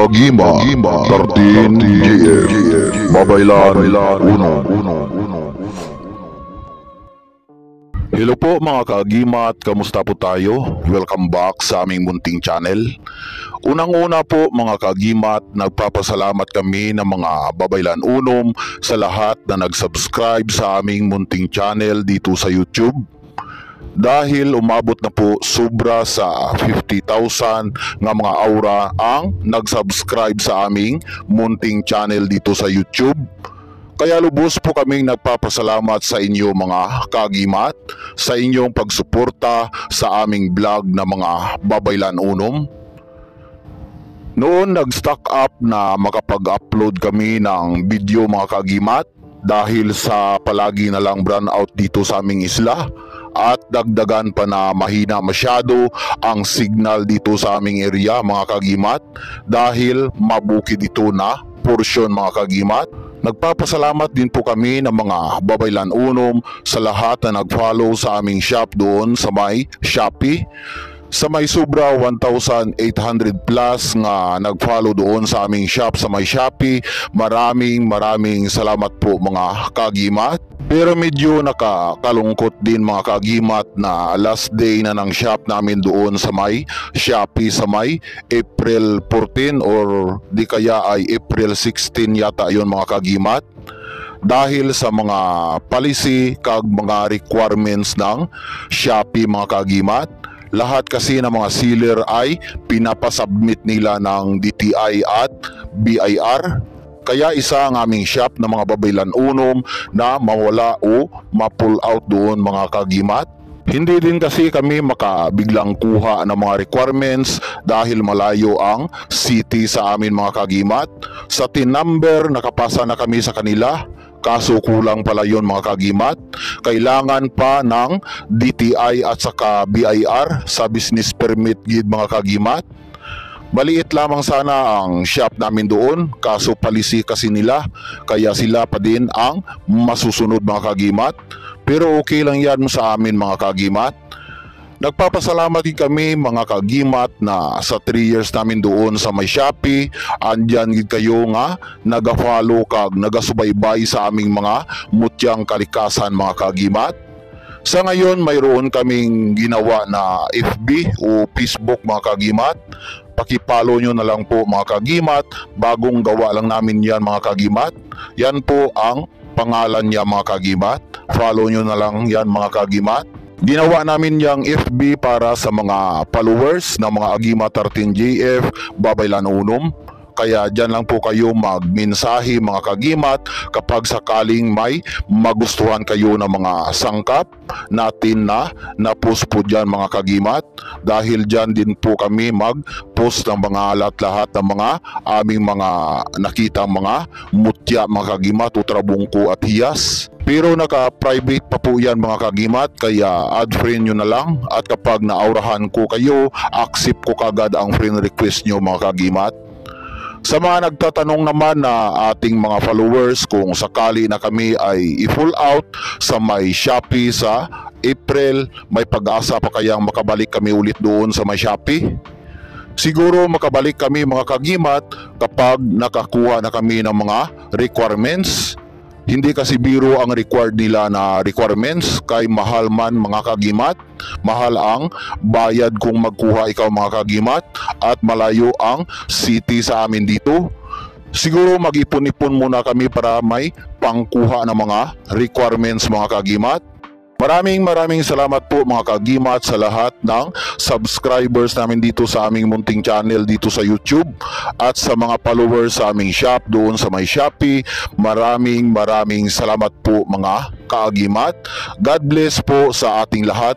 Kagima 13 GF Babaylan 1. Hello po mga Kagimat, kamusta po tayo? Welcome back sa aming munting channel. Unang-una po mga Kagimat, nagpapasalamat kami ng mga Babaylan Unom sa lahat na nag-subscribe sa aming munting channel dito sa YouTube. Dahil umabot na po sobra sa 50,000 nga mga aura ang nag-subscribe sa aming munting channel dito sa YouTube. Kaya lubos po kaming nagpapasalamat sa inyo mga Kagimat sa inyong pagsuporta sa aming vlog na mga Babaylan Unom. Noon nag-stock up na makapag-upload kami ng video mga Kagimat dahil sa palagi na lang brownout dito sa aming isla. At dagdagan pa na mahina masyado ang signal dito sa aming area mga Kagimat dahil mabukid ito na porsyon mga Kagimat. Nagpapasalamat din po kami ng mga Babaylan Unom sa lahat na nag-follow sa aming shop doon sa may Shopee. Sa may sobra 1,800 plus nga nag-follow doon sa aming shop sa may Shopee. Maraming salamat po mga Kagimat. Pero medyo nakakalungkot din mga Kagimat na last day na ng shop namin doon sa may Shopee sa may April 14 or di kaya ay April 16 yata yon mga Kagimat. Dahil sa mga policy kag mga requirements ng Shopee mga Kagimat. Lahat kasi ng mga seller ay pinapasubmit nila ng DTI at BIR. Kaya isa ang aming shop na mga Babaylan Unom na mawala o ma-pull out doon mga Kagimat. Hindi din kasi kami makabiglang kuha ng mga requirements dahil malayo ang city sa amin mga Kagimat. Sa TIN number nakapasa na kami sa kanila. Kaso kulang pala yon mga Kagimat. Kailangan pa ng DTI at saka BIR sa business permit gid mga Kagimat. Maliit lamang sana ang shop namin doon, kaso policy kasi nila, kaya sila pa din ang masusunod mga Kagimat. Pero okay lang yan sa amin mga Kagimat. Nagpapasalamat din kami mga Kagimat na sa 3 years namin doon sa may Shopee, andyan gid kayo nga naga-follow kag nagasubaybay sa aming mga mutyang kalikasan mga Kagimat. Sa ngayon mayroon kaming ginawa na FB o Facebook mga Kagimat. Pakipollow nyo na lang po mga Kagimat, bagong gawa lang namin yan mga Kagimat. Yan po ang pangalan niya mga Kagimat. Follow nyo na lang yan mga Kagimat. Ginawa namin yung FB para sa mga followers ng mga Agima 13JF Babaylan Unom. Kaya dyan lang po kayo magmensahe mga Kagimat kapag sakaling may magustuhan kayo ng mga sangkap natin na post po dyan mga Kagimat. Dahil dyan din po kami mag-post ng mga lahat ng mga aming mga nakitang mga mutya mga Kagimat o trabungko at hiyas. Pero naka-private pa po yan mga Kagimat, kaya add friend nyo na lang at kapag naurahan ko kayo, accept ko kagad ang friend request nyo mga Kagimat. Sa mga nagtatanong naman na ating mga followers kung sakali na kami ay i-full out sa may Shopee sa April, may pag-asa pa kayang makabalik kami ulit doon sa may Shopee? Siguro makabalik kami mga Kagimat kapag nakakuha na kami ng mga requirements. Hindi kasi biro ang required nila na requirements, kay mahal man mga Kagimat. Mahal ang bayad kung magkuha ikaw mga Kagimat at malayo ang city sa amin dito. Siguro mag-ipon-ipon muna kami para may pangkuha ng mga requirements mga Kagimat. Maraming salamat po mga Kagimat sa lahat ng subscribers namin dito sa aming munting channel dito sa YouTube at sa mga followers sa aming shop doon sa may Shopee. Maraming salamat po mga Kagimat. God bless po sa ating lahat.